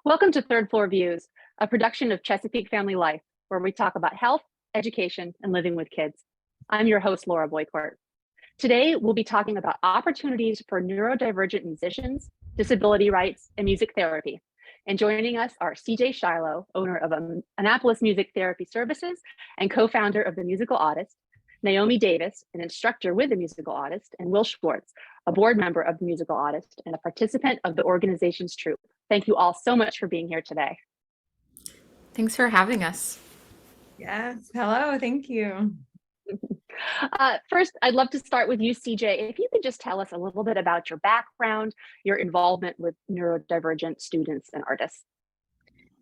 Welcome to Third Floor Views, a production of Chesapeake Family Life, where we talk about health, education, and living with kids. I'm your host, Laura Boycourt. Today, we'll be talking about opportunities for neurodivergent musicians, disability rights, and music therapy. And joining us are CJ Shiloh, owner of Annapolis Music Therapy Services and co-founder of the Musical Autist, Naomi Davis, an instructor with the Musical Autist, and Will Swartz, a board member of the Musical Autist and a participant of the organization's Troupe. Thank you all so much for being here today. Thanks for having us. Yes, hello, thank you. First, I'd love to start with you, CJ. If you could just tell us a little bit about your background, your involvement with neurodivergent students and artists.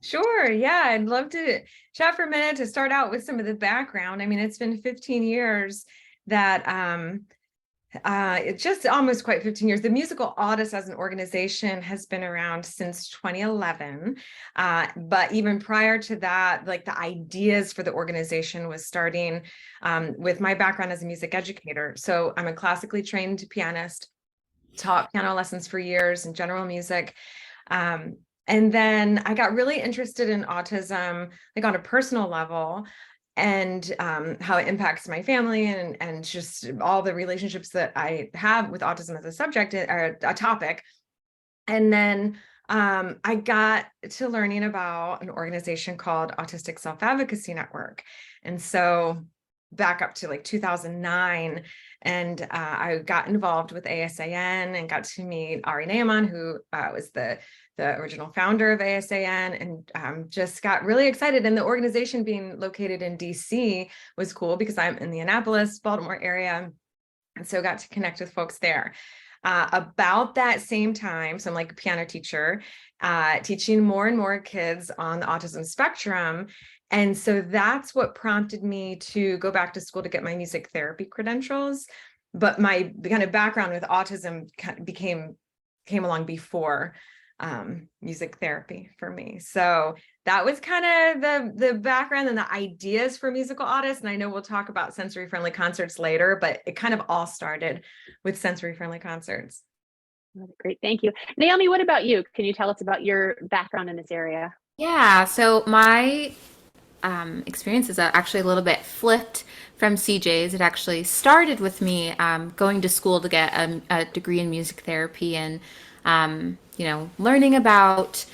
Sure, yeah, I'd love to chat for a minute to start out with some of the background. I mean, it's been 15 years that, it's just almost quite 15 years. The Musical Autist as an organization has been around since 2011. But even prior to that, like the ideas for the organization was starting with my background as a music educator. So I'm a classically trained pianist, taught piano lessons for years in general music. And then I got really interested in autism, like on a personal level, and how it impacts my family and just all the relationships that I have with autism as a subject or a topic. And then I got to learning about an organization called Autistic Self-Advocacy Network. And so back up to like 2009, and I got involved with ASAN and got to meet Ari Naaman, who was the original founder of ASAN, and just got really excited. And the organization being located in DC was cool because I'm in the Annapolis, Baltimore area. And so got to connect with folks there. About that same time, so I'm like a piano teacher, teaching more and more kids on the autism spectrum. And so that's what prompted me to go back to school to get my music therapy credentials. But my kind of background with autism came along before music therapy for me. So that was kind of the background and the ideas for Musical Autist. And I know we'll talk about sensory friendly concerts later, but it kind of all started with sensory friendly concerts. Great, thank you. Naomi, what about you? Can you tell us about your background in this area? Yeah, so my experience is actually a little bit flipped from CJ's. It actually started with me going to school to get a degree in music therapy and learning about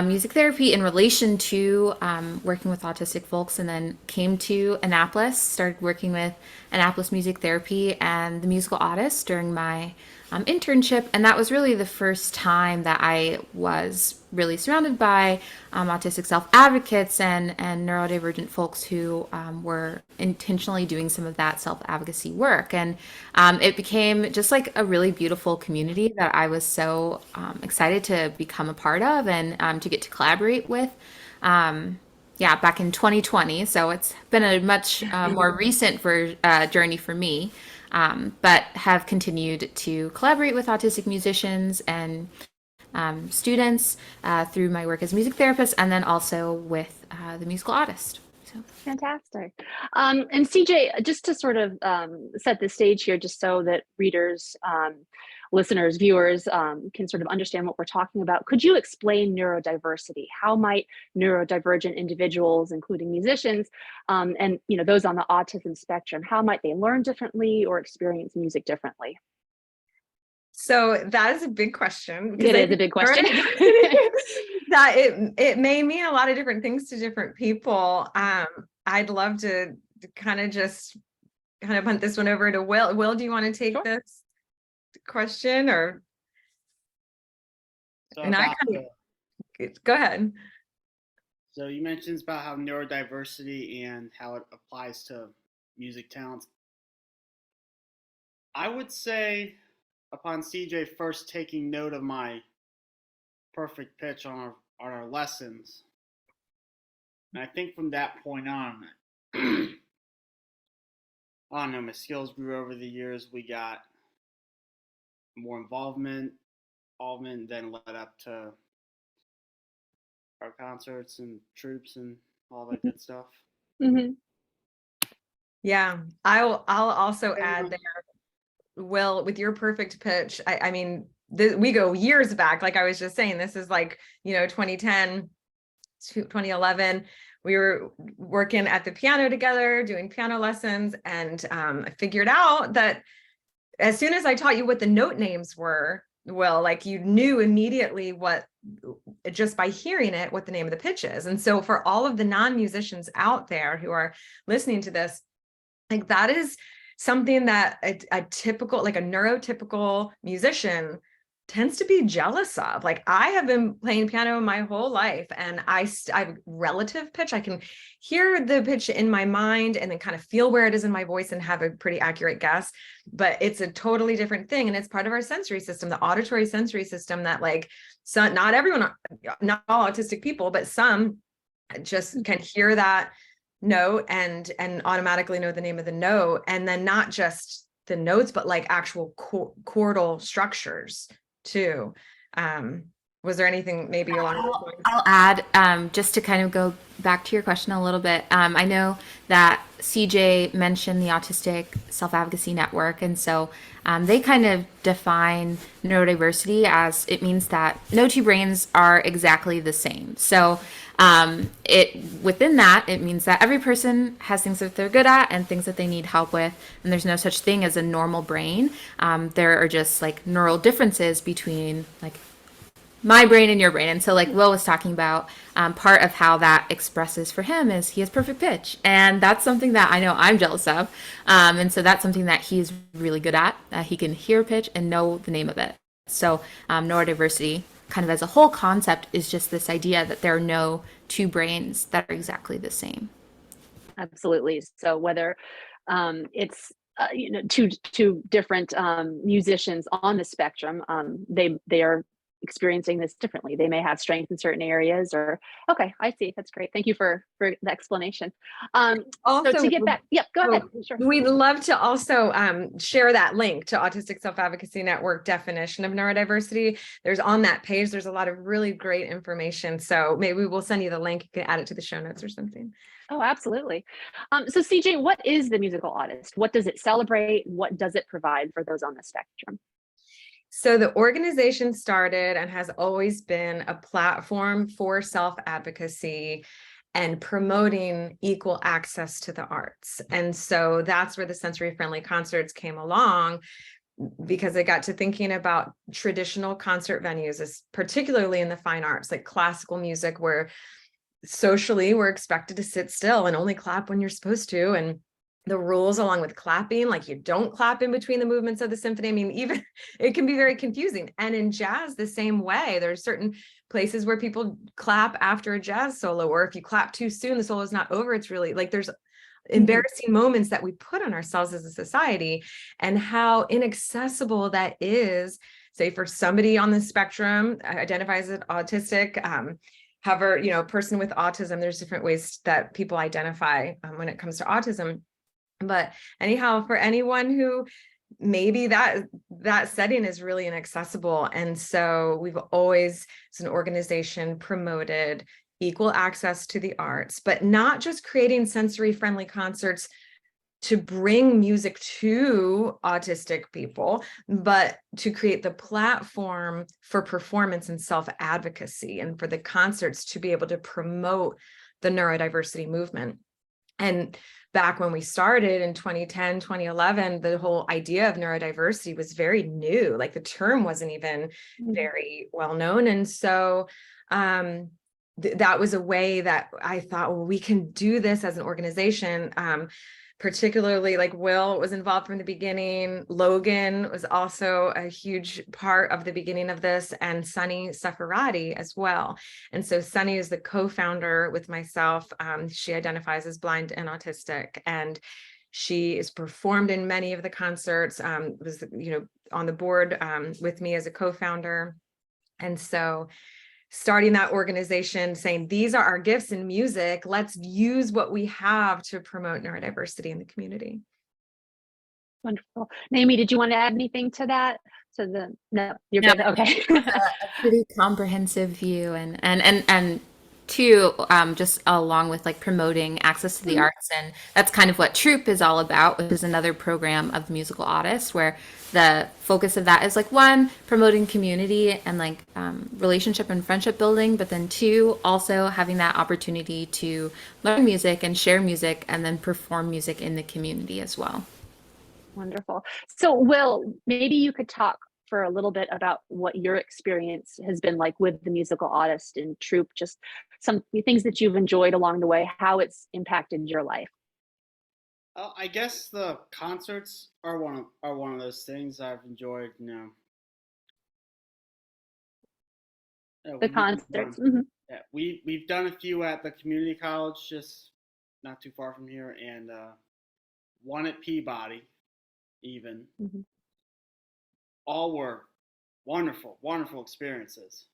music therapy in relation to working with autistic folks, and then came to Annapolis, started working with Annapolis Music Therapy and the Musical Autist during my internship. And that was really the first time that I was really surrounded by autistic self-advocates and neurodivergent folks who were intentionally doing some of that self-advocacy work. And it became just like a really beautiful community that I was so excited to become a part of and to get to collaborate with. Back in 2020. So it's been a much more recent journey for me, but have continued to collaborate with autistic musicians and students through my work as a music therapist, and then also with the Musical Autist. So. Fantastic. And CJ, just to sort of set the stage here, just so that readers, listeners, viewers can sort of understand what we're talking about, could you explain neurodiversity? How might neurodivergent individuals, including musicians, and those on the autism spectrum, how might they learn differently or experience music differently? So that is a big question. It is a big question. That it may mean a lot of different things to different people. I'd love to kind of punt this one over to Will. Will, do you want to take Sure. this question, or? So Go ahead. So you mentioned about how neurodiversity and how it applies to music talents. I would say, upon CJ first taking note of my perfect pitch on our lessons, and I think from that point on, I don't know, my skills grew over the years. We got more involvement, then led up to our concerts and troops and all that good stuff. Mm-hmm. Yeah, I'll also add there, Will, with your perfect pitch, I mean, we go years back. Like I was just saying, this is like, 2010, 2011. We were working at the piano together, doing piano lessons. And I figured out that as soon as I taught you what the note names were, well, like you knew immediately just by hearing it, what the name of the pitch is. And so for all of the non-musicians out there who are listening to this, like that is something that a typical, like a neurotypical musician tends to be jealous of. Like I have been playing piano my whole life, and I have relative pitch. I can hear the pitch in my mind and then kind of feel where it is in my voice and have a pretty accurate guess, but it's a totally different thing. And it's part of our sensory system, the auditory sensory system, that like not everyone, not all autistic people, but some just can hear that note and automatically know the name of the note. And then not just the notes, but like actual chordal structures too. Was there anything maybe along those lines? I'll add, just to kind of go back to your question a little bit. I know that CJ mentioned the Autistic Self-Advocacy Network, and so they kind of define neurodiversity as it means that no two brains are exactly the same. So within that, it means that every person has things that they're good at and things that they need help with, and there's no such thing as a normal brain. There are just like neural differences between like my brain and your brain. And so like Will was talking about, part of how that expresses for him is he has perfect pitch. And that's something that I know I'm jealous of. And so that's something that he's really good at. He can hear pitch and know the name of it. So neurodiversity kind of as a whole concept is just this idea that there are no two brains that are exactly the same. Absolutely. So whether it's two different musicians on the spectrum, they are experiencing this differently. They may have strength in certain areas, or okay, I see. That's great. Thank you for the explanation. Also, so to get back, go ahead. Sure. We'd love to also share that link to Autistic Self-Advocacy Network definition of neurodiversity. There's on that page, there's a lot of really great information. So maybe we'll send you the link. You can add it to the show notes or something. Oh, absolutely. So CJ, what is the Musical Autist? What does it celebrate? What does it provide for those on the spectrum? So the organization started and has always been a platform for self-advocacy and promoting equal access to the arts. And so that's where the sensory-friendly concerts came along, because I got to thinking about traditional concert venues, particularly in the fine arts, like classical music, where socially we're expected to sit still and only clap when you're supposed to. And the rules along with clapping, like you don't clap in between the movements of the symphony. I mean, even it can be very confusing. And in jazz, the same way, there's certain places where people clap after a jazz solo, or if you clap too soon, the solo is not over. It's really like there's embarrassing moments that we put on ourselves as a society, and how inaccessible that is, say for somebody on the spectrum, identifies as autistic, however, person with autism, there's different ways that people identify when it comes to autism. But anyhow, for anyone who maybe that setting is really inaccessible. And so we've always, as an organization, promoted equal access to the arts, but not just creating sensory-friendly concerts to bring music to autistic people, but to create the platform for performance and self-advocacy, and for the concerts to be able to promote the neurodiversity movement. And back when we started in 2010, 2011, the whole idea of neurodiversity was very new. Like the term wasn't even very well known. And so that was a way that I thought, well, we can do this as an organization. Particularly like Will was involved from the beginning. Logan was also a huge part of the beginning of this, and Sunny Safarati as well. And so Sunny is the co-founder with myself. She identifies as blind and autistic, and she is performed in many of the concerts, was on the board with me as a co-founder. And so starting that organization, saying these are our gifts in music, let's use what we have to promote neurodiversity in the community. Wonderful. Naomi, did you want to add anything to that? No, you're good. Okay. A pretty comprehensive view, and too, just along with like promoting access to the arts. And that's kind of what Troupe is all about, which is another program of Musical Autist, where the focus of that is like one, promoting community and like relationship and friendship building, but then two, also having that opportunity to learn music and share music and then perform music in the community as well. Wonderful. So, Will, maybe you could talk for a little bit about what your experience has been like with the Musical Autist and Troupe, just some things that you've enjoyed along the way, how it's impacted your life. I guess the concerts are one of those things I've enjoyed. The concerts. Mm-hmm. Yeah, we've done a few at the community college, just not too far from here, and one at Peabody, even. Mm-hmm. All were wonderful experiences.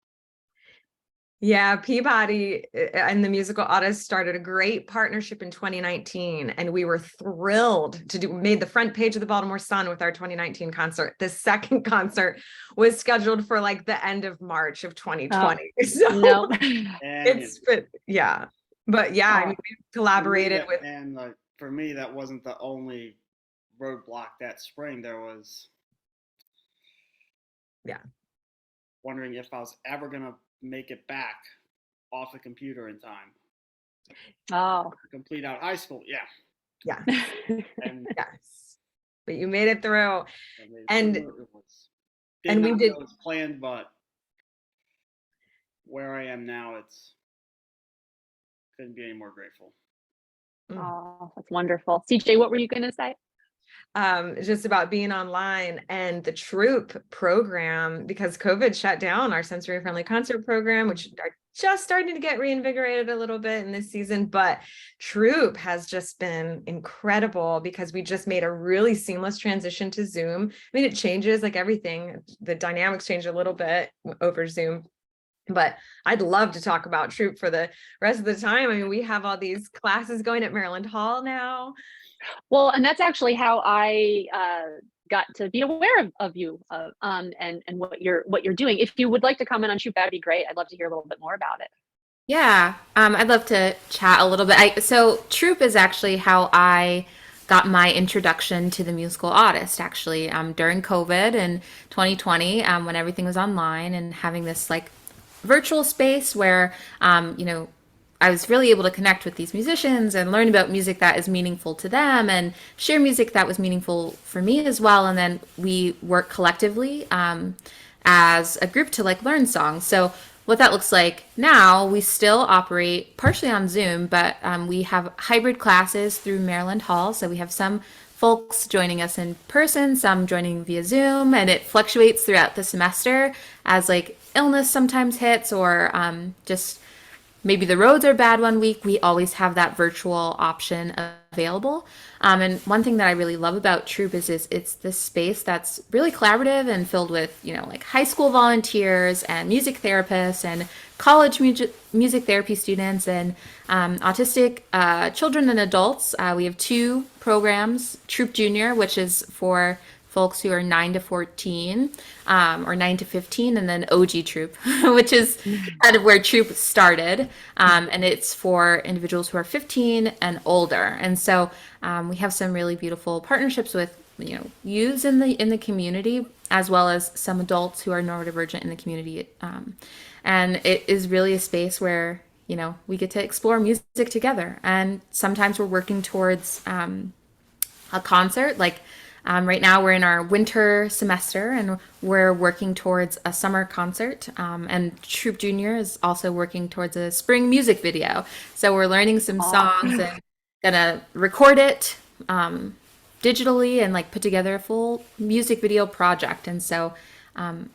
Yeah, Peabody and the Musical Autist started a great partnership in 2019, and we were thrilled to made the front page of the Baltimore Sun with our 2019 concert. The second concert was scheduled for like the end of March of 2020. So no. it's yeah. But yeah, I mean, we collaborated with, and like for me, that wasn't the only roadblock that spring. There was wondering if I was ever gonna make it back off the computer in time. Oh, complete out high school. Yeah. And Yes, but you made it through. And we did. It was planned, but where I am now, couldn't be any more grateful. Oh, that's wonderful. CJ, what were you going to say? Just about being online and the Troupe program, because COVID shut down our sensory friendly concert program, which are just starting to get reinvigorated a little bit in this season. But Troupe has just been incredible because we just made a really seamless transition to Zoom. I mean, it changes like everything. The dynamics change a little bit over Zoom. But I'd love to talk about Troupe for the rest of the time. I mean, we have all these classes going at Maryland Hall now. Well, and that's actually how I got to be aware of you and what you're doing. If you would like to comment on Troupe, that'd be great. I'd love to hear a little bit more about it. Yeah, I'd love to chat a little bit. So Troupe is actually how I got my introduction to the Musical Autist, actually, during COVID in 2020, when everything was online and having this like virtual space where, I was really able to connect with these musicians and learn about music that is meaningful to them and share music that was meaningful for me as well. And then we work collectively as a group to like learn songs. So what that looks like now, we still operate partially on Zoom, but we have hybrid classes through Maryland Hall. So we have some folks joining us in person, some joining via Zoom, and it fluctuates throughout the semester as like illness sometimes hits or just maybe the roads are bad one week. We always have that virtual option available. And one thing that I really love about Troupe is it's this space that's really collaborative and filled with, like high school volunteers and music therapists and college music therapy students and autistic children and adults. We have two programs, Troupe Junior, which is for folks who are 9 to 14 or 9 to 15, and then OG Troupe, which is kind of where Troupe started. And it's for individuals who are 15 and older. And so we have some really beautiful partnerships with youths in the community, as well as some adults who are neurodivergent in the community. And it is really a space where we get to explore music together. And sometimes we're working towards a concert, like right now we're in our winter semester and we're working towards a summer concert. And Troupe Junior is also working towards a spring music video. So we're learning some songs and gonna record it digitally and like put together a full music video project. And so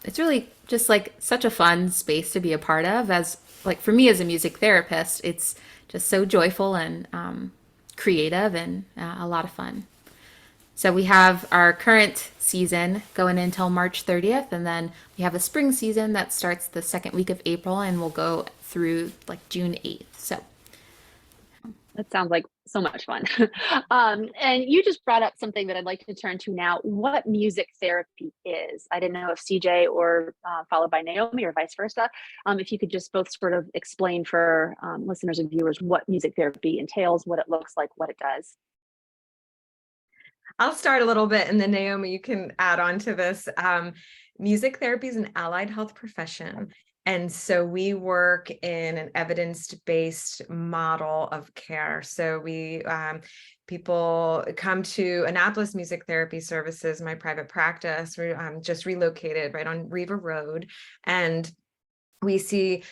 it's really just like such a fun space to be a part of. As like for me as a music therapist, it's just so joyful and creative and a lot of fun. So we have our current season going until March 30th, and then we have a spring season that starts the second week of April and will go through like June 8th. So That sounds like so much fun. And you just brought up something that I'd like to turn to now, what music therapy is. I didn't know if CJ or followed by Naomi or vice versa. If you could just both sort of explain for listeners and viewers what music therapy entails, what it looks like, what it does. I'll start a little bit and then Naomi, you can add on to this. Music therapy is an allied health profession. And so we work in an evidence-based model of care. So people come to Annapolis Music Therapy Services, my private practice. We're just relocated right on Riva Road. And we see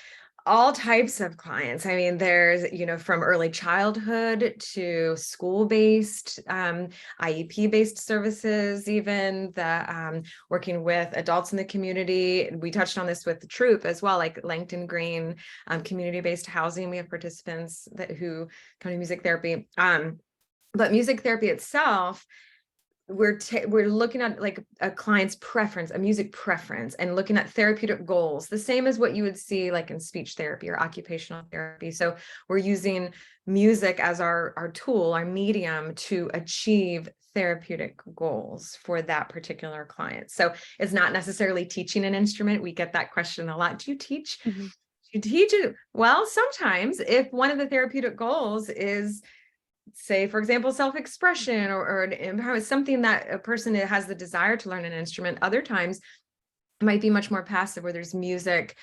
all types of clients. I mean, there's, from early childhood to school-based, IEP-based services, even the working with adults in the community. We touched on this with the Troupe as well, like Langton Green, community-based housing. We have participants who come to music therapy. But music therapy itself, we're looking at like a client's preference, a music preference, and looking at therapeutic goals, the same as what you would see like in speech therapy or occupational therapy. So we're using music as our tool, our medium to achieve therapeutic goals for that particular client. So it's not necessarily teaching an instrument. We get that question a lot. Do you teach? Mm-hmm. Do you teach it? Well, sometimes if one of the therapeutic goals is, say, for example, self-expression or empowerment, something that a person has the desire to learn an instrument. Other times it might be much more passive, where there's music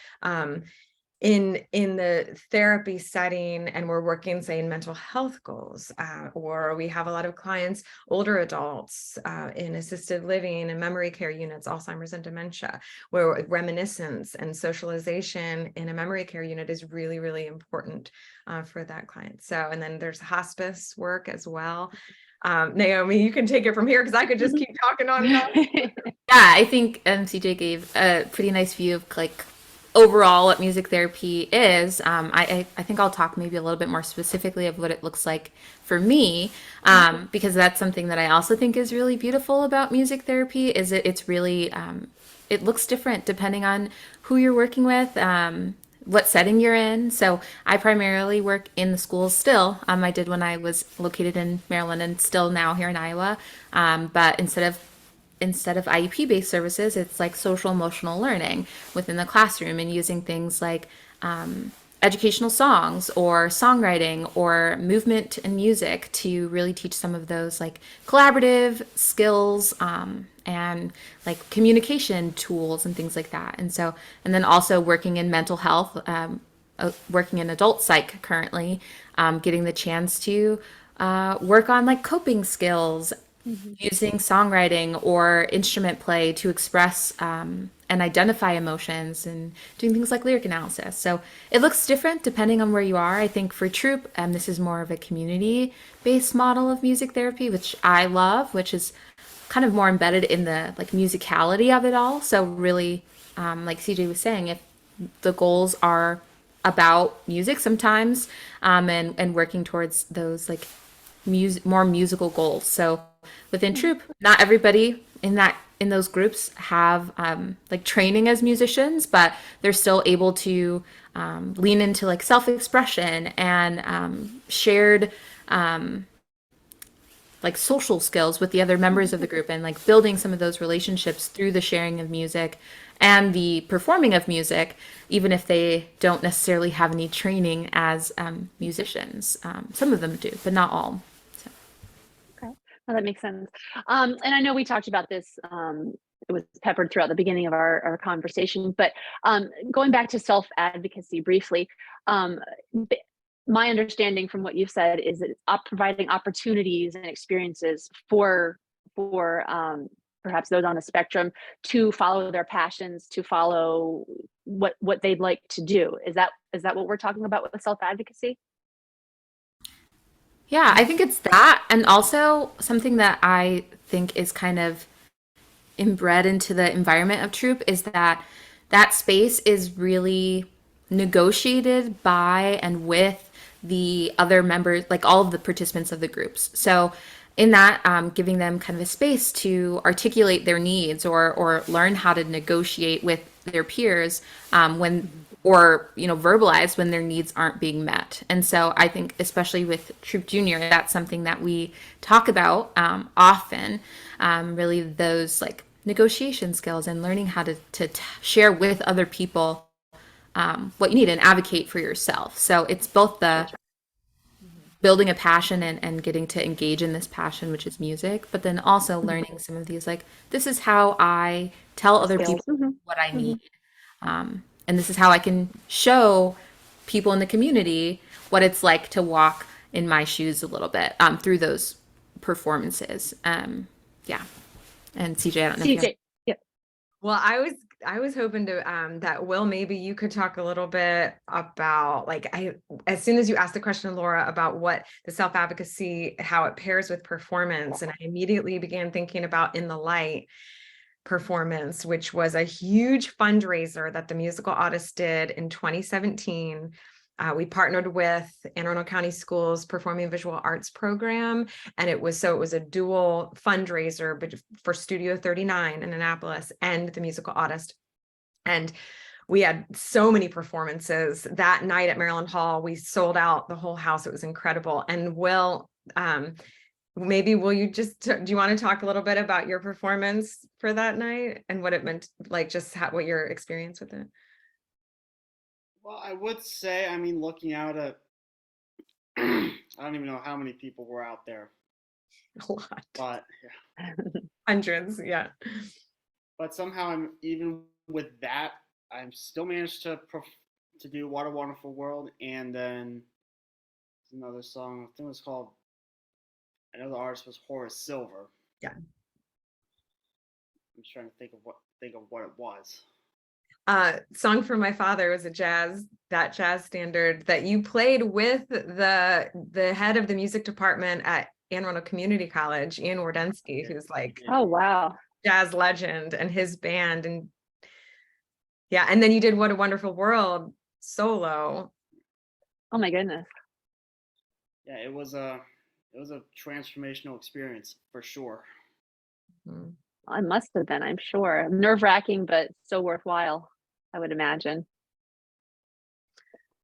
in the therapy setting, and we're working, say, in mental health goals, or we have a lot of clients, older adults in assisted living and memory care units, Alzheimer's and dementia, where reminiscence and socialization in a memory care unit is really, really important for that client. So, and then there's hospice work as well. Naomi, you can take it from here because I could just keep talking on and on. Yeah, I think CJ gave a pretty nice view of like overall what music therapy is. I think I'll talk maybe a little bit more specifically of what it looks like for me, because that's something that I also think is really beautiful about music therapy. Is it's really it looks different depending on who you're working with, what setting you're in. So I primarily work in the schools still. I did when I was located in Maryland and still now here in Iowa. But instead of IEP-based services, it's like social emotional learning within the classroom and using things like educational songs or songwriting or movement and music to really teach some of those like collaborative skills and like communication tools and things like that. And then also working in mental health, working in adult psych currently, getting the chance to work on like coping skills, using songwriting or instrument play to express and identify emotions, and doing things like lyric analysis. So it looks different depending on where you are. I think for Troupe, this is more of a community-based model of music therapy, which I love, which is kind of more embedded in the like musicality of it all. So really, like CJ was saying, if the goals are about music sometimes, and working towards those like more musical goals. So within Troupe, not everybody in those groups have like training as musicians, but they're still able to lean into like self-expression and shared like social skills with the other members of the group, and like building some of those relationships through the sharing of music and the performing of music, even if they don't necessarily have any training as musicians. Some of them do, but not all. Oh, that makes sense. And I know we talked about this, it was peppered throughout the beginning of our conversation, but going back to self-advocacy briefly, my understanding from what you've said is that it's providing opportunities and experiences for perhaps those on the spectrum to follow their passions, to follow what they'd like to do. Is that what we're talking about with self-advocacy? Yeah, I think it's that. And also something that I think is kind of inbred into the environment of Troupe is that space is really negotiated by and with the other members, like all of the participants of the groups. So in that, giving them kind of a space to articulate their needs or learn how to negotiate with their peers when, or verbalize when their needs aren't being met. And so I think especially with Troupe Junior, that's something that we talk about often, really those like negotiation skills and learning how to share with other people what you need and advocate for yourself. So it's both the building a passion and getting to engage in this passion, which is music, but then also learning some of these, like, this is how I tell other people what I need. And this is how I can show people in the community what it's like to walk in my shoes a little bit through those performances. Yeah. And CJ, I don't know if you have... CJ, yeah. Well, I was hoping to that Will, maybe you could talk a little bit about, like, as soon as you asked the question, Laura, about what the self-advocacy, how it pairs with performance, and I immediately began thinking about In the Light performance, which was a huge fundraiser that the Musical Autist did in 2017. We partnered with Anne Arundel County Schools Performing Visual Arts Program, and it was a dual fundraiser but for Studio 39 in Annapolis and the Musical Autist. And we had so many performances that night at Maryland Hall. We sold out the whole house. It was incredible. And Will, maybe will you do you want to talk a little bit about your performance for that night and what it meant, like just what your experience with it? Well, I would say, I mean, looking out at, I don't even know how many people were out there. A lot. But yeah. Hundreds, yeah. But somehow, even with that, I still managed to do What a Wonderful World, and then another song, I think it was called, I know the artist was Horace Silver. Yeah. I'm just trying to think of what it was. Song for My Father was a jazz standard that you played with the head of the music department at Anne Arundel Community College, Ian Wardensky, who's like, oh wow, jazz legend, and his band. And yeah, and then you did What a Wonderful World solo. Oh my goodness. Yeah, it was a transformational experience for sure. Mm-hmm. I must have been, I'm sure. Nerve-wracking, but so worthwhile, I would imagine.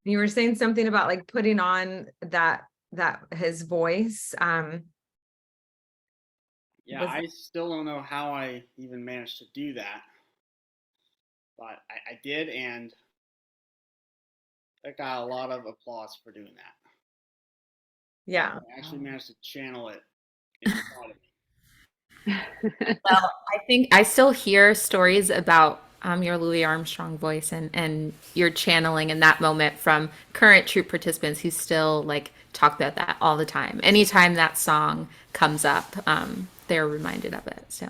You were saying something about like putting on that his voice. Yeah, I still don't know how I even managed to do that, but I did, and I got a lot of applause for doing that. Yeah, I actually managed to channel it inside of me. Well, I think I still hear stories about your Louis Armstrong voice and your channeling in that moment from current Troupe participants who still like talk about that all the time. Anytime that song comes up, they're reminded of it. So,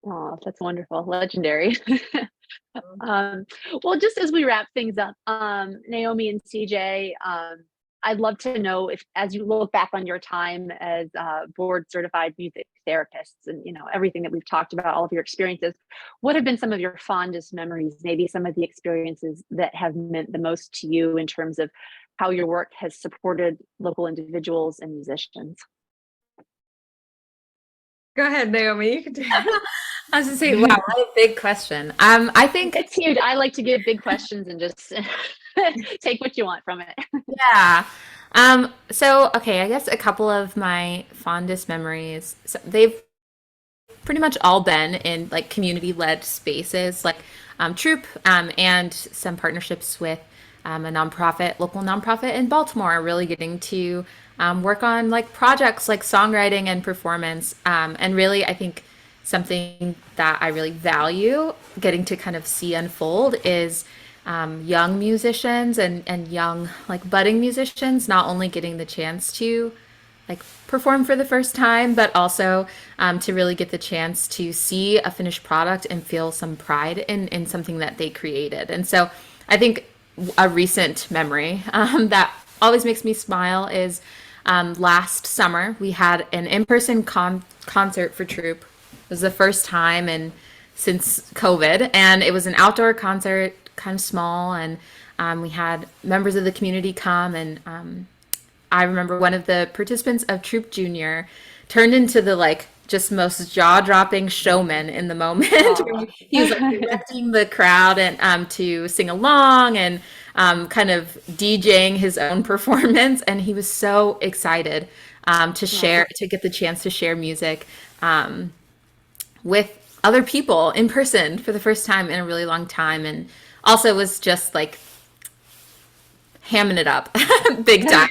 oh, that's wonderful, legendary. Well, just as we wrap things up, Naomi and CJ, I'd love to know if, as you look back on your time as board certified music therapists and, everything that we've talked about, all of your experiences, what have been some of your fondest memories, maybe some of the experiences that have meant the most to you in terms of how your work has supported local individuals and musicians? go ahead, Naomi. You can take it. I was gonna say, wow, what a big question. I think It's huge. I like to give big questions and just take what you want from it. yeah. So, okay, I guess a couple of my fondest memories, so they've pretty much all been in like community-led spaces, like Troupe, and some partnerships with a local nonprofit in Baltimore, really getting to work on like projects like songwriting and performance. And really, I think something that I really value getting to kind of see unfold is young musicians and young like budding musicians not only getting the chance to like perform for the first time, but also to really get the chance to see a finished product and feel some pride in something that they created. And so I think a recent memory that always makes me smile is last summer we had an in-person concert for Troupe. It was the first time since COVID, and it was an outdoor concert, kind of small, and we had members of the community come, and I remember one of the participants of Troupe Junior turned into the like just most jaw-dropping showman in the moment. Aw. He was like directing the crowd and to sing along and kind of DJing his own performance, and he was so excited to share, to get the chance to share music with other people in person for the first time in a really long time, and also was just like hamming it up big time.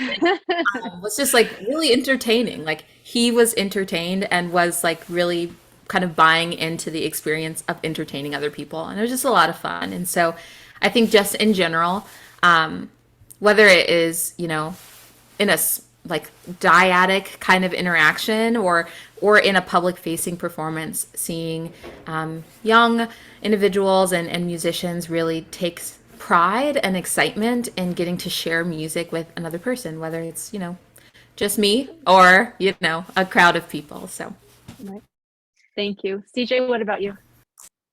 Was just like really entertaining. Like he was entertained and was like really kind of buying into the experience of entertaining other people, and it was just a lot of fun. And so I think just in general, whether it is, you know, in a like dyadic kind of interaction or in a public facing performance, seeing young individuals and musicians really takes pride and excitement in getting to share music with another person, whether it's, you know, just me or, you know, a crowd of people. So Right. Thank you. CJ, what about you?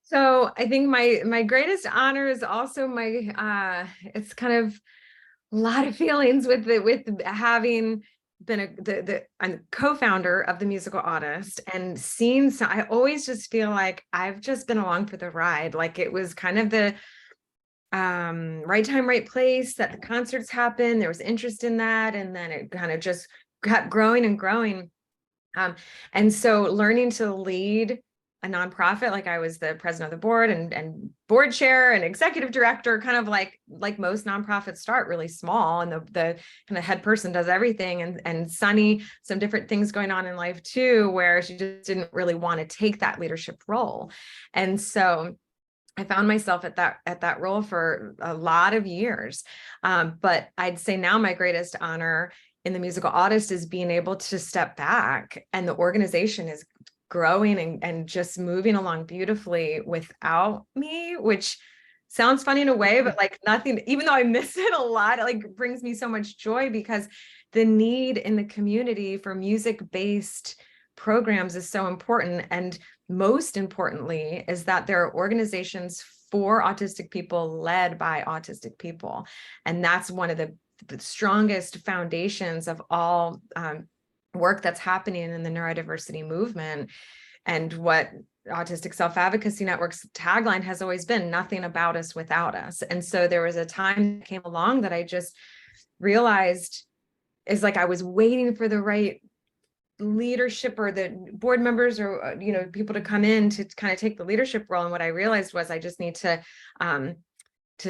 So I think my greatest honor is also my it's kind of a lot of feelings with having been I'm co-founder of the Musical Autist, and seeing, so I always just feel like I've just been along for the ride. Like it was kind of the right time, right place that the concerts happened. There was interest in that, and then it kind of just kept growing and growing. And so learning to lead a nonprofit, like I was the president of the board and board chair and executive director, kind of like most nonprofits start really small, and the kind of head person does everything. And Sunny, some different things going on in life too, where she just didn't really want to take that leadership role. And so I found myself at that role for a lot of years. But I'd say now my greatest honor in the Musical Autist is being able to step back, and the organization is growing and just moving along beautifully without me, which sounds funny in a way, but like nothing, even though I miss it a lot, it like brings me so much joy, because the need in the community for music-based programs is so important. And most importantly is that there are organizations for autistic people led by autistic people. And that's one of the strongest foundations of all work that's happening in the neurodiversity movement. And what Autistic Self-Advocacy Network's tagline has always been, nothing about us without us. And so there was a time that came along that I just realized is like I was waiting for the right leadership or the board members or you know, people to come in to kind of take the leadership role. And what I realized was I just need to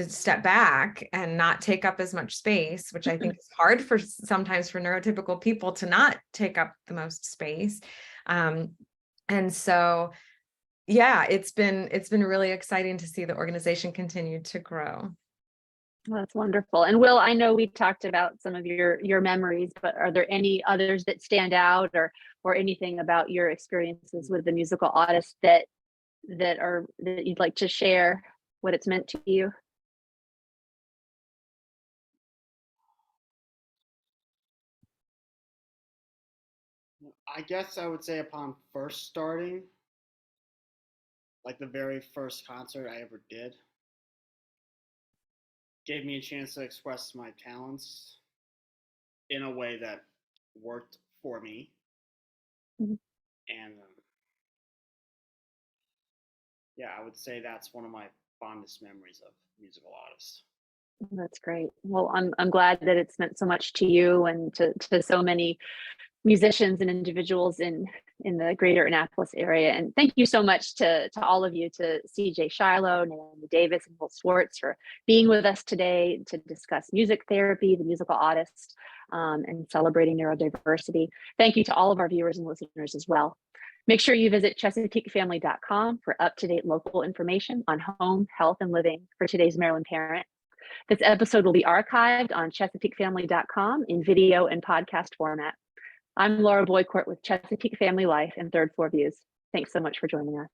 step back and not take up as much space, which I think is hard for sometimes for neurotypical people to not take up the most space. And so, yeah, it's been really exciting to see the organization continue to grow. Well, that's wonderful. And Will, I know we talked about some of your memories, but are there any others that stand out, or anything about your experiences with the Musical Autist that you'd like to share, what it's meant to you? I guess I would say upon first starting, like the very first concert I ever did, gave me a chance to express my talents in a way that worked for me. Mhm. And yeah, I would say that's one of my fondest memories of Musical Autist. That's great. Well, I'm glad that it's meant so much to you and to so many musicians and individuals in the greater Annapolis area. And thank you so much to all of you, to CJ Shiloh, Naomi Davis, and Will Swartz for being with us today to discuss music therapy, the Musical Autist, and celebrating neurodiversity. Thank you to all of our viewers and listeners as well. Make sure you visit ChesapeakeFamily.com for up-to-date local information on home, health, and living for today's Maryland parent. This episode will be archived on ChesapeakeFamily.com in video and podcast format. I'm Laura Boycourt with Chesapeake Family Life and Third Floor Views. Thanks so much for joining us.